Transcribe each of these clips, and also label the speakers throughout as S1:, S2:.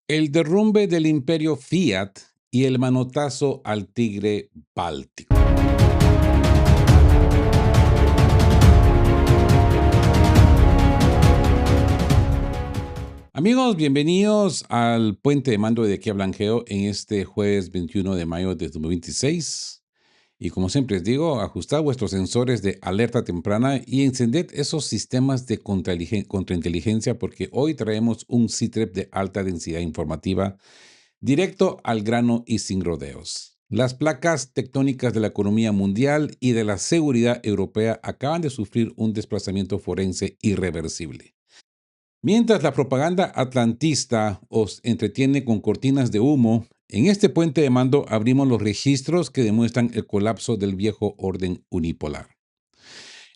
S1: El derrumbe del imperio Fiat y el manotazo al tigre báltico. Amigos, bienvenidos al puente de mando de Kia Blanqueo en este jueves 21 de mayo de 2026. Y como siempre les digo, ajustad vuestros sensores de alerta temprana y encended esos sistemas de contrainteligencia porque hoy traemos un CITREP de alta densidad informativa directo al grano y sin rodeos. Las placas tectónicas de la economía mundial y de la seguridad europea acaban de sufrir un desplazamiento forense irreversible. Mientras la propaganda atlantista os entretiene con cortinas de humo, en este puente de mando abrimos los registros que demuestran el colapso del viejo orden unipolar.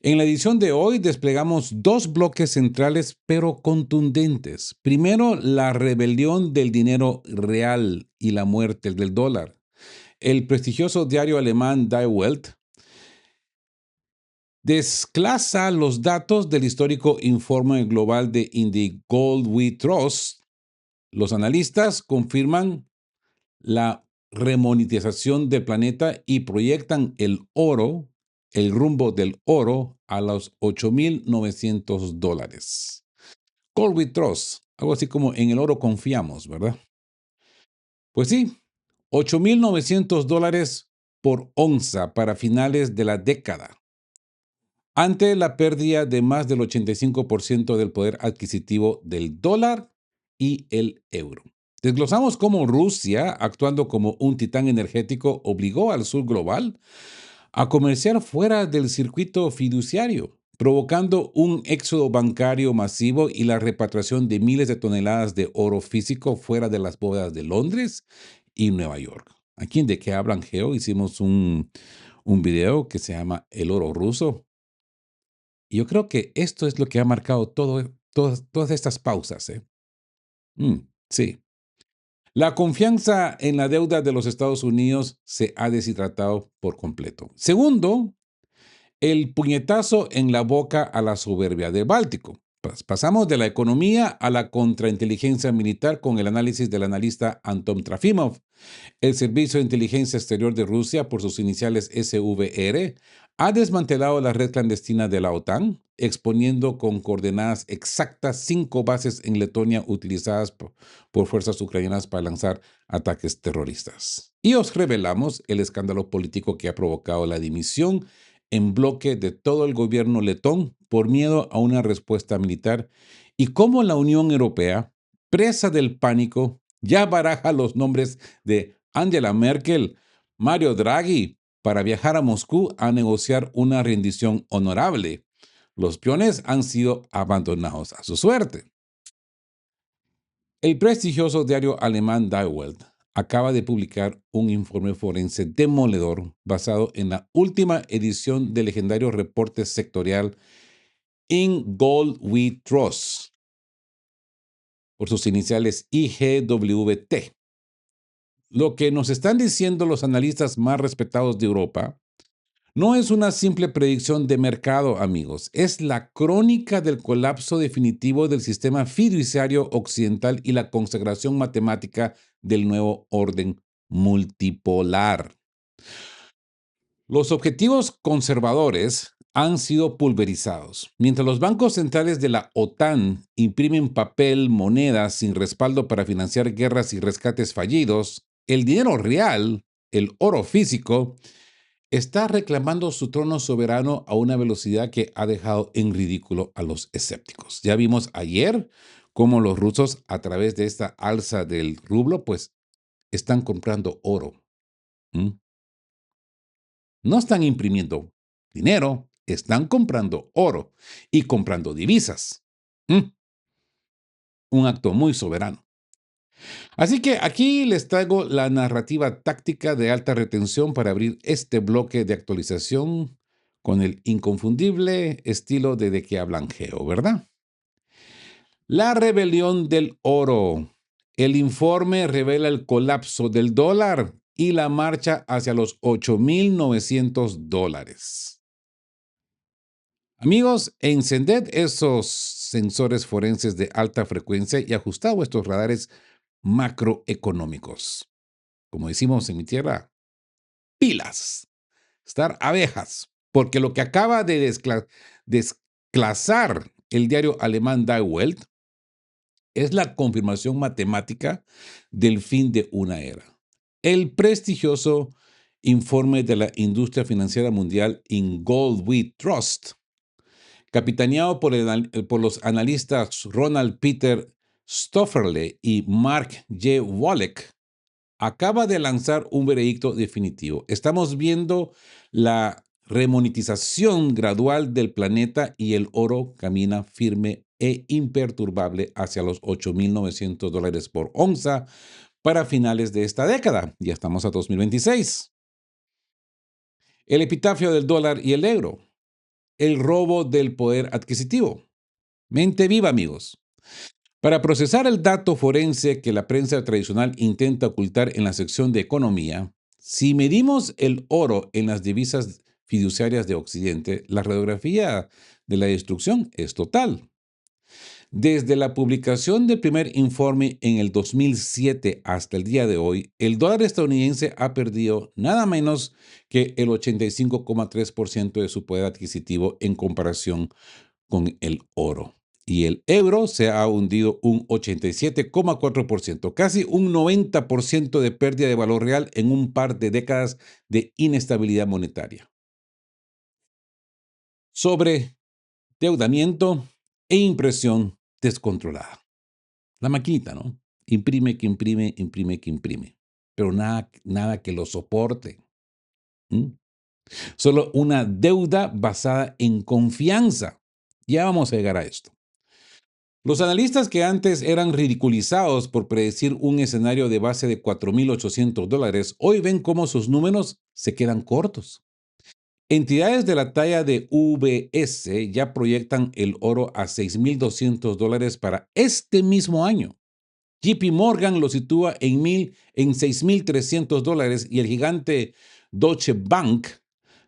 S1: En la edición de hoy desplegamos dos bloques centrales pero contundentes. Primero, la rebelión del dinero real y la muerte del dólar. El prestigioso diario alemán Die Welt desglosa los datos del histórico informe global de In the Gold We Trust. Los analistas confirman la remonetización del planeta y proyectan el rumbo del oro a los $8,900. Gold we trust, algo así como en el oro confiamos, ¿verdad? Pues sí, $8,900 por onza para finales de la década, ante la pérdida de más del 85% del poder adquisitivo del dólar y el euro. Desglosamos cómo Rusia, actuando como un titán energético, obligó al sur global a comerciar fuera del circuito fiduciario, provocando un éxodo bancario masivo y la repatriación de miles de toneladas de oro físico fuera de las bóvedas de Londres y Nueva York. Aquí en De Qué Hablan Geo hicimos un video que se llama El oro ruso. Y yo creo que esto es lo que ha marcado todas estas pausas. Sí. La confianza en la deuda de los Estados Unidos se ha deshidratado por completo. Segundo, el puñetazo en la boca a la soberbia del Báltico. Pasamos de la economía a la contrainteligencia militar con el análisis del analista Anton Trafimov. El Servicio de Inteligencia Exterior de Rusia, por sus iniciales SVR, ha desmantelado la red clandestina de la OTAN, exponiendo con coordenadas exactas 5 bases en Letonia utilizadas por fuerzas ucranianas para lanzar ataques terroristas. Y os revelamos el escándalo político que ha provocado la dimisión en bloque de todo el gobierno letón por miedo a una respuesta militar y cómo la Unión Europea, presa del pánico, ya baraja los nombres de Angela Merkel, Mario Draghi, para viajar a Moscú a negociar una rendición honorable. Los peones han sido abandonados a su suerte. El prestigioso diario alemán Die Welt acaba de publicar un informe forense demoledor basado en la última edición del legendario reporte sectorial In Gold We Trust, por sus iniciales IGWT. Lo que nos están diciendo los analistas más respetados de Europa no es una simple predicción de mercado, amigos. Es la crónica del colapso definitivo del sistema fiduciario occidental y la consagración matemática del nuevo orden multipolar. Los objetivos conservadores han sido pulverizados. Mientras los bancos centrales de la OTAN imprimen papel, monedas sin respaldo para financiar guerras y rescates fallidos, el dinero real, el oro físico, está reclamando su trono soberano a una velocidad que ha dejado en ridículo a los escépticos. Ya vimos ayer cómo los rusos, a través de esta alza del rublo, pues están comprando oro. ¿Mm? No están imprimiendo dinero, están comprando oro y comprando divisas. ¿Mm? Un acto muy soberano. Así que aquí les traigo la narrativa táctica de alta retención para abrir este bloque de actualización con el inconfundible estilo de que hablan Geo, ¿verdad? La rebelión del oro. El informe revela el colapso del dólar y la marcha hacia los $8,900. Amigos, encended esos sensores forenses de alta frecuencia y ajustad vuestros radares macroeconómicos. Como decimos en mi tierra, pilas, estar abejas, porque lo que acaba de desclasar el diario alemán Die Welt es la confirmación matemática del fin de una era. El prestigioso informe de la industria financiera mundial In Gold We Trust, capitaneado por los analistas Ronald Peter Stofferle y Mark J. Wallach, acaba de lanzar un veredicto definitivo. Estamos viendo la remonetización gradual del planeta y el oro camina firme e imperturbable hacia los $8,900 por onza para finales de esta década. Ya estamos a 2026. El epitafio del dólar y el euro. El robo del poder adquisitivo. Mente viva, amigos. Para procesar el dato forense que la prensa tradicional intenta ocultar en la sección de economía, si medimos el oro en las divisas fiduciarias de Occidente, la radiografía de la destrucción es total. Desde la publicación del primer informe en el 2007 hasta el día de hoy, el dólar estadounidense ha perdido nada menos que el 85,3% de su poder adquisitivo en comparación con el oro. Y el euro se ha hundido un 87,4%, casi un 90% de pérdida de valor real en un par de décadas de inestabilidad monetaria. Sobre endeudamiento e impresión descontrolada. La maquinita, ¿no? Imprime, que imprime, imprime, que imprime. Pero nada que lo soporte. ¿Mm? Solo una deuda basada en confianza. Ya vamos a llegar a esto. Los analistas que antes eran ridiculizados por predecir un escenario de base de $4,800, hoy ven cómo sus números se quedan cortos. Entidades de la talla de UBS ya proyectan el oro a $6,200 para este mismo año. JP Morgan lo sitúa en $6,300 y el gigante Deutsche Bank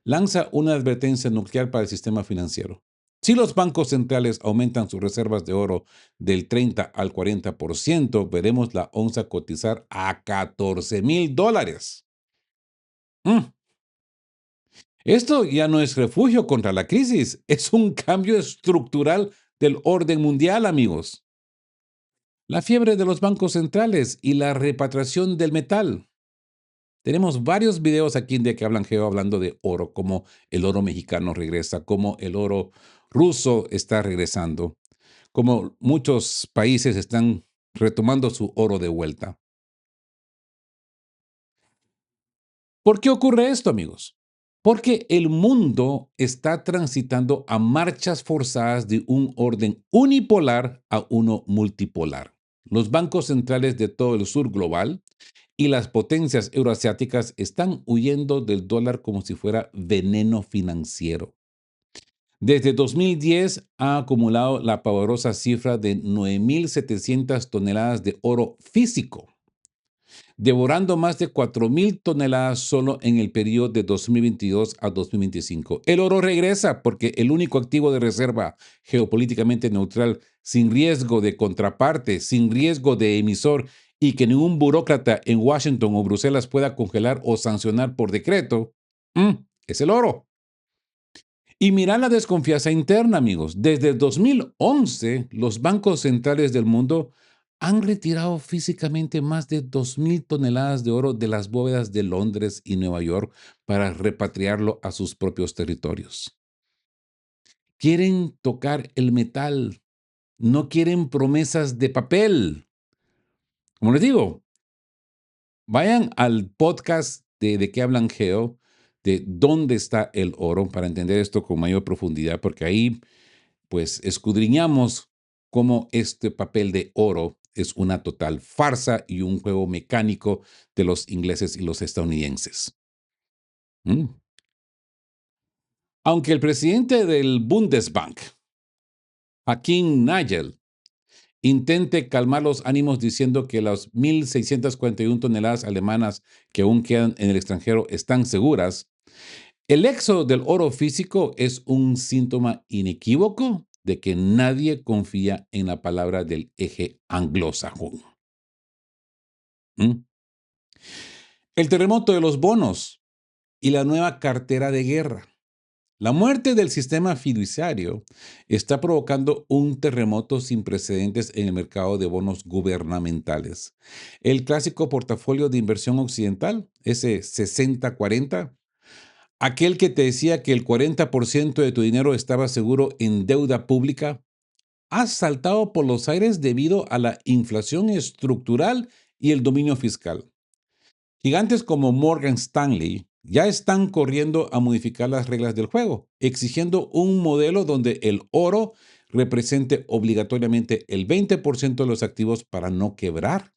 S1: lanza una advertencia nuclear para el sistema financiero. Si los bancos centrales aumentan sus reservas de oro del 30 al 40%, veremos la onza cotizar a $14,000. Esto ya no es refugio contra la crisis, es un cambio estructural del orden mundial, amigos. La fiebre de los bancos centrales y la repatriación del metal. Tenemos varios videos aquí de que hablan Geo hablando de oro, cómo el oro mexicano regresa, cómo el oro ruso está regresando, cómo muchos países están retomando su oro de vuelta. ¿Por qué ocurre esto, amigos? Porque el mundo está transitando a marchas forzadas de un orden unipolar a uno multipolar. Los bancos centrales de todo el sur global y las potencias euroasiáticas están huyendo del dólar como si fuera veneno financiero. Desde 2010 ha acumulado la pavorosa cifra de 9,700 toneladas de oro físico, devorando más de 4,000 toneladas solo en el periodo de 2022 a 2025. El oro regresa porque el único activo de reserva geopolíticamente neutral, sin riesgo de contraparte, sin riesgo de emisor y que ningún burócrata en Washington o Bruselas pueda congelar o sancionar por decreto, es el oro. Y mira la desconfianza interna, amigos. Desde 2011, los bancos centrales del mundo han retirado físicamente más de 2,000 toneladas de oro de las bóvedas de Londres y Nueva York para repatriarlo a sus propios territorios. Quieren tocar el metal, no quieren promesas de papel. Como les digo, vayan al podcast de qué hablan Geo, de dónde está el oro, para entender esto con mayor profundidad, porque ahí pues escudriñamos cómo este papel de oro es una total farsa y un juego mecánico de los ingleses y los estadounidenses. Mm. Aunque el presidente del Bundesbank, Hakim Nagel, intente calmar los ánimos diciendo que las 1,641 toneladas alemanas que aún quedan en el extranjero están seguras, el éxodo del oro físico es un síntoma inequívoco de que nadie confía en la palabra del eje anglosajón. ¿Mm? El terremoto de los bonos y la nueva cartera de guerra. La muerte del sistema fiduciario está provocando un terremoto sin precedentes en el mercado de bonos gubernamentales. El clásico portafolio de inversión occidental, ese 60-40, aquel que te decía que el 40% de tu dinero estaba seguro en deuda pública, ha saltado por los aires debido a la inflación estructural y el dominio fiscal. Gigantes como Morgan Stanley ya están corriendo a modificar las reglas del juego, exigiendo un modelo donde el oro represente obligatoriamente el 20% de los activos para no quebrar.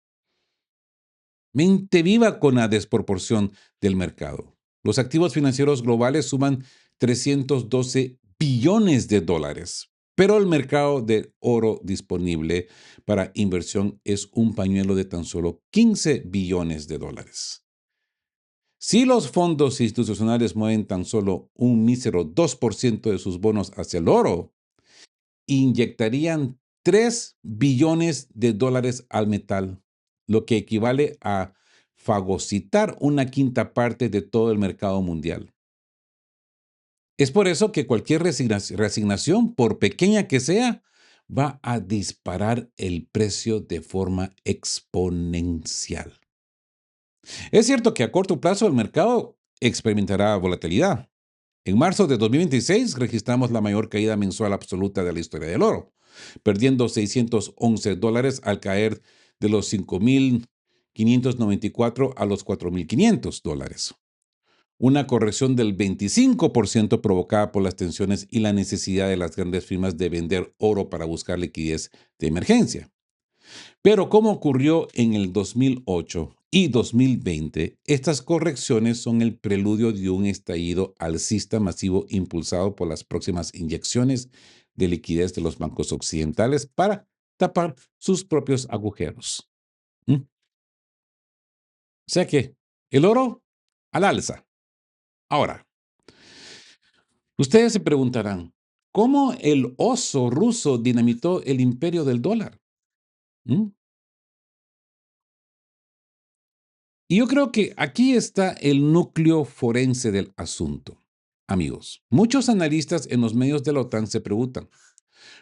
S1: Mente viva con la desproporción del mercado. Los activos financieros globales suman 312 billones de dólares, pero el mercado de oro disponible para inversión es un pañuelo de tan solo 15 billones de dólares. Si los fondos institucionales mueven tan solo un mísero 2% de sus bonos hacia el oro, inyectarían 3 billones de dólares al metal, lo que equivale a fagocitar una quinta parte de todo el mercado mundial. Es por eso que cualquier resignación, por pequeña que sea, va a disparar el precio de forma exponencial. Es cierto que a corto plazo el mercado experimentará volatilidad. En marzo de 2026 registramos la mayor caída mensual absoluta de la historia del oro, perdiendo $611 al caer de los 5.594 a los $4.500. Una corrección del 25% provocada por las tensiones y la necesidad de las grandes firmas de vender oro para buscar liquidez de emergencia. Pero como ocurrió en el 2008 y 2020, estas correcciones son el preludio de un estallido alcista masivo impulsado por las próximas inyecciones de liquidez de los bancos occidentales para tapar sus propios agujeros. ¿Mm? O sea que el oro al alza. Ahora, ustedes se preguntarán, ¿cómo el oso ruso dinamitó el imperio del dólar? ¿Mm? Y yo creo que aquí está el núcleo forense del asunto. Amigos, muchos analistas en los medios de la OTAN se preguntan,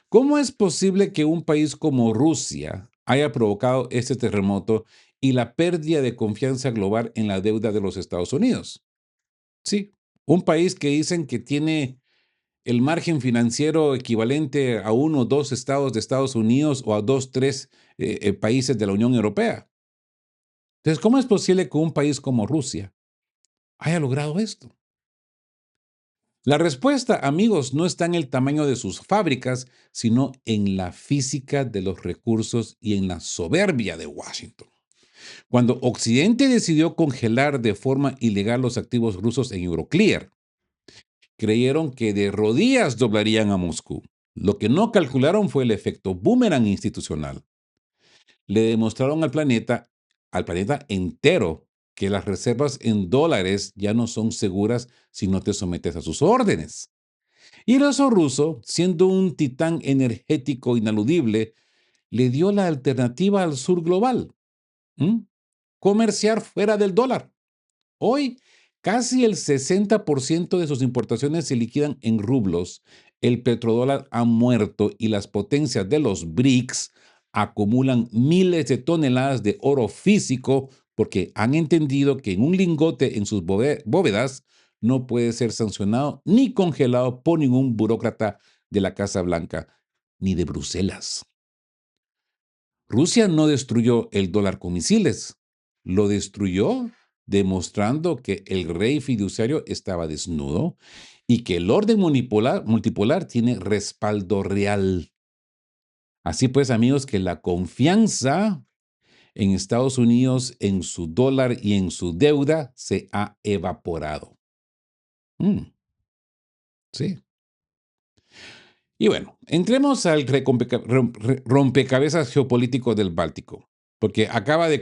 S1: ¿cómo es posible que un país como Rusia haya provocado este terremoto y la pérdida de confianza global en la deuda de los Estados Unidos? Sí, un país que dicen que tiene el margen financiero equivalente a uno o dos estados de Estados Unidos o a dos, tres países de la Unión Europea. Entonces, ¿cómo es posible que un país como Rusia haya logrado esto? La respuesta, amigos, no está en el tamaño de sus fábricas, sino en la física de los recursos y en la soberbia de Washington. Cuando Occidente decidió congelar de forma ilegal los activos rusos en Euroclear, creyeron que de rodillas doblarían a Moscú. Lo que no calcularon fue el efecto boomerang institucional. Le demostraron al planeta entero, que las reservas en dólares ya no son seguras si no te sometes a sus órdenes. Y el oso ruso, siendo un titán energético inaludible, le dio la alternativa al sur global. ¿Mm? Comerciar fuera del dólar. Hoy, casi el 60% de sus importaciones se liquidan en rublos. El petrodólar ha muerto y las potencias de los BRICS acumulan miles de toneladas de oro físico porque han entendido que en un lingote en sus bóvedas no puede ser sancionado ni congelado por ningún burócrata de la Casa Blanca ni de Bruselas. Rusia no destruyó el dólar con misiles, lo destruyó demostrando que el rey fiduciario estaba desnudo y que el orden multipolar tiene respaldo real. Así pues, amigos, que la confianza en Estados Unidos, en su dólar y en su deuda se ha evaporado. Mm, sí. Y bueno, entremos al rompecabezas geopolítico del Báltico, porque acaba de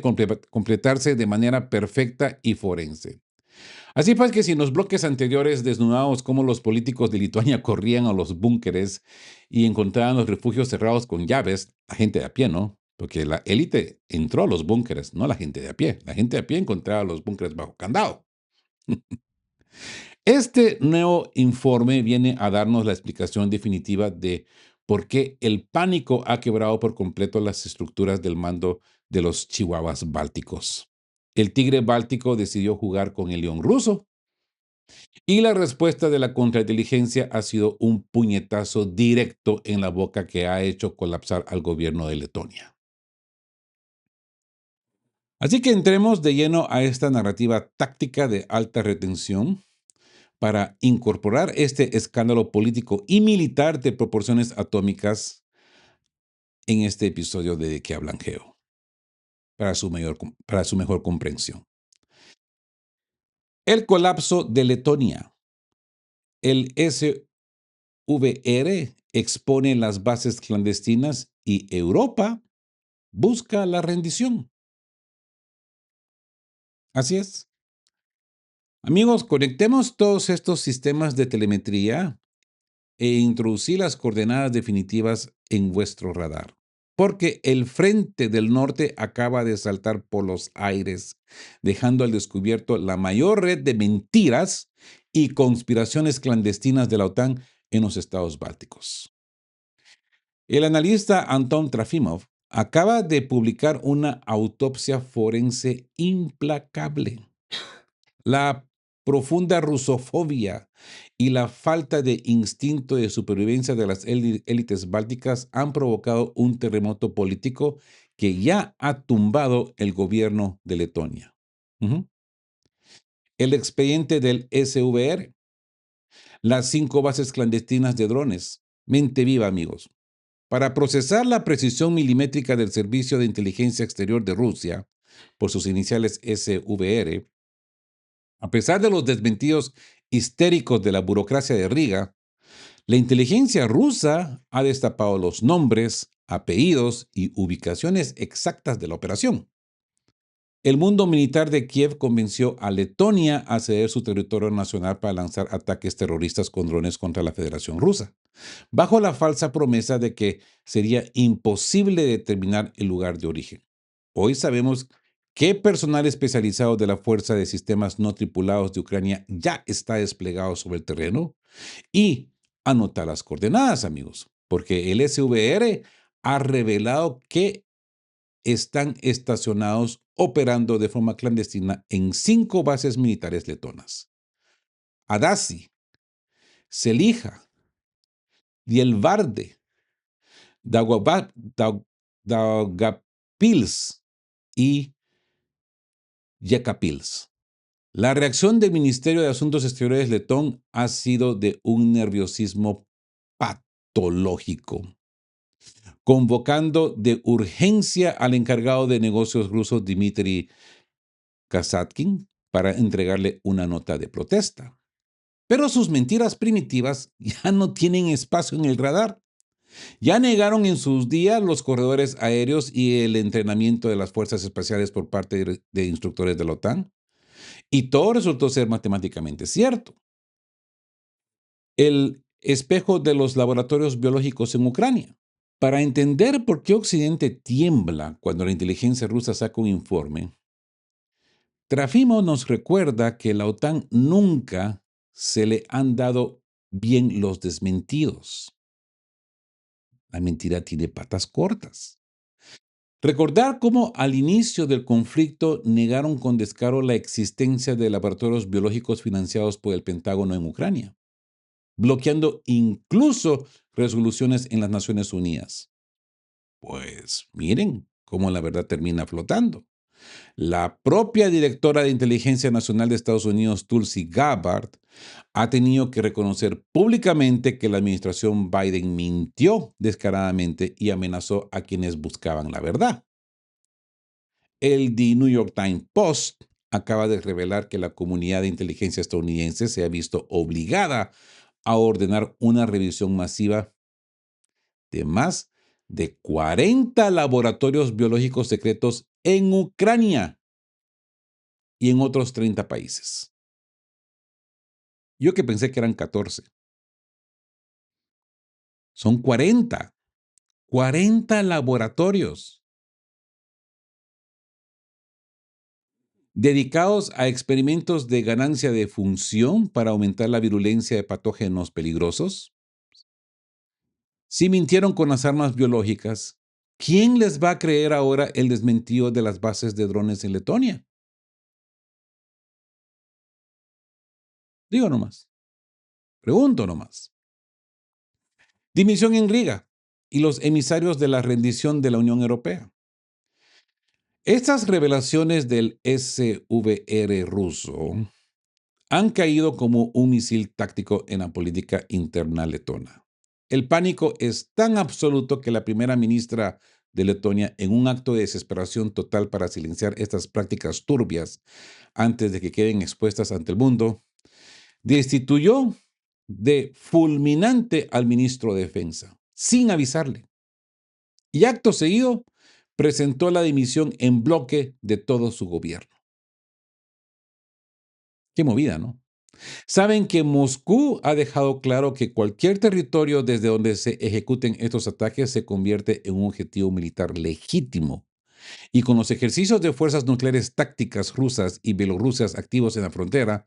S1: completarse de manera perfecta y forense. Así pues que si en los bloques anteriores desnudamos cómo los políticos de Lituania corrían a los búnkeres y encontraban los refugios cerrados con llaves, la gente de a pie, ¿no? porque la élite entró a los búnkeres, no la gente de a pie. La gente de a pie encontraba los búnkeres bajo candado. Este nuevo informe viene a darnos la explicación definitiva de por qué el pánico ha quebrado por completo las estructuras del mando de los chihuahuas bálticos. El tigre báltico decidió jugar con el león ruso y la respuesta de la contrainteligencia ha sido un puñetazo directo en la boca que ha hecho colapsar al gobierno de Letonia. Así que entremos de lleno a esta narrativa táctica de alta retención para incorporar este escándalo político y militar de proporciones atómicas en este episodio de qué hablan Geo, para su mejor comprensión. El colapso de Letonia. El SVR expone las bases clandestinas y Europa busca la rendición. Así es. Amigos, conectemos todos estos sistemas de telemetría e introducir las coordenadas definitivas en vuestro radar. Porque el frente del norte acaba de saltar por los aires, dejando al descubierto la mayor red de mentiras y conspiraciones clandestinas de la OTAN en los estados bálticos. El analista Anton Trafimov acaba de publicar una autopsia forense implacable. La profunda rusofobia y la falta de instinto de supervivencia de las élites bálticas han provocado un terremoto político que ya ha tumbado el gobierno de Letonia. Ujú. El expediente del SVR, las 5 bases clandestinas de drones. Mente viva, amigos. Para procesar la precisión milimétrica del Servicio de Inteligencia Exterior de Rusia, por sus iniciales SVR, a pesar de los desmentidos histéricos de la burocracia de Riga, la inteligencia rusa ha destapado los nombres, apellidos y ubicaciones exactas de la operación. El mundo militar de Kiev convenció a Letonia a ceder su territorio nacional para lanzar ataques terroristas con drones contra la Federación Rusa, bajo la falsa promesa de que sería imposible determinar el lugar de origen. Hoy sabemos que personal especializado de la Fuerza de Sistemas No Tripulados de Ucrania ya está desplegado sobre el terreno y anota las coordenadas, amigos, porque el SVR ha revelado que están estacionados operando de forma clandestina en 5 bases militares letonas: Adasi, Selija, Dielvarde, Daugavpils y Yekapils. La reacción del Ministerio de Asuntos Exteriores letón ha sido de un nerviosismo patológico, convocando de urgencia al encargado de negocios ruso Dmitry Kasatkin para entregarle una nota de protesta. Pero sus mentiras primitivas ya no tienen espacio en el radar. Ya negaron en sus días los corredores aéreos y el entrenamiento de las fuerzas espaciales por parte de instructores de la OTAN. Y todo resultó ser matemáticamente cierto. El espejo de los laboratorios biológicos en Ucrania. Para entender por qué Occidente tiembla cuando la inteligencia rusa saca un informe, Trafimo nos recuerda que la OTAN nunca se le han dado bien los desmentidos. La mentira tiene patas cortas. Recordar cómo al inicio del conflicto negaron con descaro la existencia de laboratorios biológicos financiados por el Pentágono en Ucrania, bloqueando incluso resoluciones en las Naciones Unidas. Pues miren cómo la verdad termina flotando. La propia directora de Inteligencia Nacional de Estados Unidos, Tulsi Gabbard, ha tenido que reconocer públicamente que la administración Biden mintió descaradamente y amenazó a quienes buscaban la verdad. El The New York Times Post acaba de revelar que la comunidad de inteligencia estadounidense se ha visto obligada a ordenar una revisión masiva de más de 40 laboratorios biológicos secretos en Ucrania y en otros 30 países. Yo que pensé que eran 14. Son 40. 40 laboratorios. dedicados a experimentos de ganancia de función para aumentar la virulencia de patógenos peligrosos. Si mintieron con las armas biológicas, ¿quién les va a creer ahora el desmentido de las bases de drones en Letonia? Digo nomás, pregunto nomás. Dimisión en Riga y los emisarios de la rendición de la Unión Europea. Estas revelaciones del SVR ruso han caído como un misil táctico en la política interna letona. El pánico es tan absoluto que la primera ministra de Letonia, en un acto de desesperación total para silenciar estas prácticas turbias antes de que queden expuestas ante el mundo, destituyó de fulminante al ministro de Defensa, sin avisarle. Y acto seguido, presentó la dimisión en bloque de todo su gobierno. Qué movida, ¿no? Saben que Moscú ha dejado claro que cualquier territorio desde donde se ejecuten estos ataques se convierte en un objetivo militar legítimo. Y con los ejercicios de fuerzas nucleares tácticas rusas y bielorrusas activos en la frontera,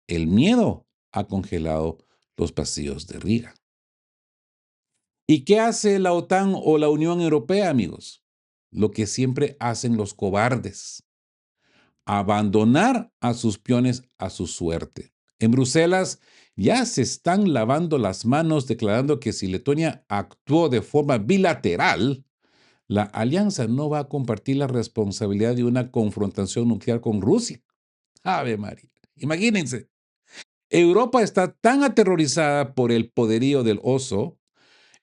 S1: el miedo ha congelado los pasillos de Riga. ¿Y qué hace la OTAN o la Unión Europea, amigos? Lo que siempre hacen los cobardes: abandonar a sus peones a su suerte. En Bruselas ya se están lavando las manos declarando que si Letonia actuó de forma bilateral, la alianza no va a compartir la responsabilidad de una confrontación nuclear con Rusia. Ave María, imagínense. Europa está tan aterrorizada por el poderío del oso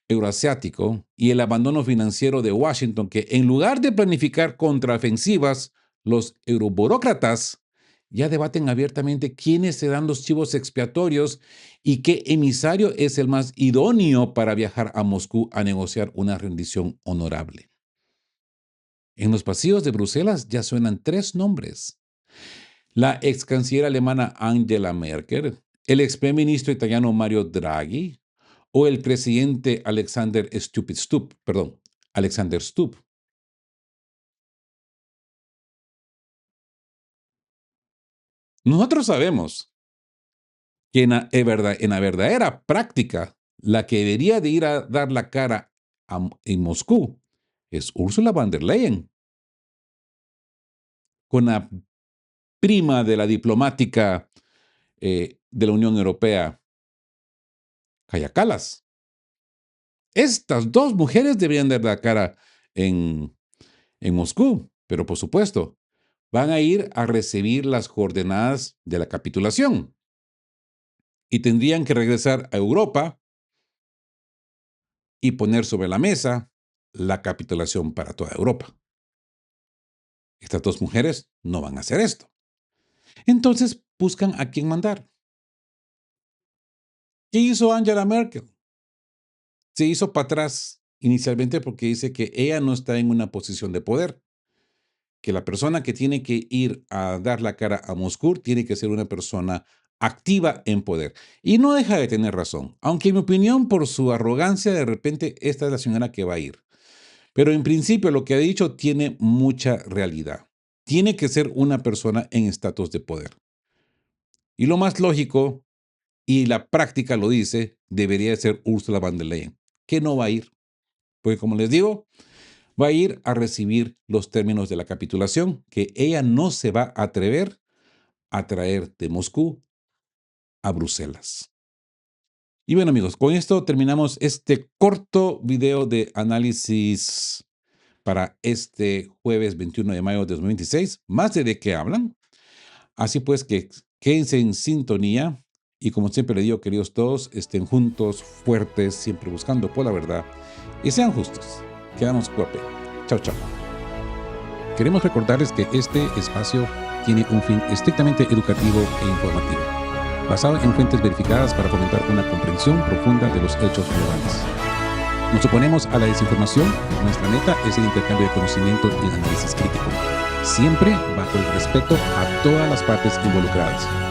S1: euroasiático y el abandono financiero de Washington que, en lugar de planificar contraofensivas, los euroburócratas ya debaten abiertamente quiénes serán los chivos expiatorios y qué emisario es el más idóneo para viajar a Moscú a negociar una rendición honorable. En los pasillos de Bruselas ya suenan tres nombres: la ex canciller alemana Angela Merkel, el ex primer ministro italiano Mario Draghi o el presidente Alexander Stubb. Nosotros sabemos que en la verdadera práctica, la que debería de ir a dar la cara en Moscú es Ursula von der Leyen, con la prima de la diplomática de la Unión Europea, Kaja Kallas. Estas dos mujeres deberían dar la cara en, en Moscú, pero por supuesto, van a ir a recibir las coordenadas de la capitulación y tendrían que regresar a Europa y poner sobre la mesa la capitulación para toda Europa. Estas dos mujeres no van a hacer esto. Entonces buscan a quién mandar. ¿Qué hizo Angela Merkel? Se hizo para atrás inicialmente porque dice que ella no está en una posición de poder, que la persona que tiene que ir a dar la cara a Moscú tiene que ser una persona activa en poder. Y no deja de tener razón, aunque en mi opinión, por su arrogancia, de repente esta es la señora que va a ir. Pero en principio lo que ha dicho tiene mucha realidad. Tiene que ser una persona en estatus de poder. Y lo más lógico, y la práctica lo dice, debería ser Ursula von der Leyen, que no va a ir. Porque como les digo, va a ir a recibir los términos de la capitulación que ella no se va a atrever a traer de Moscú a Bruselas. Y bueno, amigos, con esto terminamos este corto video de análisis para este jueves 21 de mayo de 2026, más de qué hablan. Así pues, que quédense en sintonía y, como siempre les digo, queridos todos, estén juntos, fuertes, siempre buscando por la verdad y sean justos. Quedamos cuape. Chao, chao. Queremos recordarles que este espacio tiene un fin estrictamente educativo e informativo, basado en fuentes verificadas para fomentar una comprensión profunda de los hechos relevantes. Nos oponemos a la desinformación. Nuestra meta es el intercambio de conocimiento y el análisis crítico, siempre bajo el respeto a todas las partes involucradas.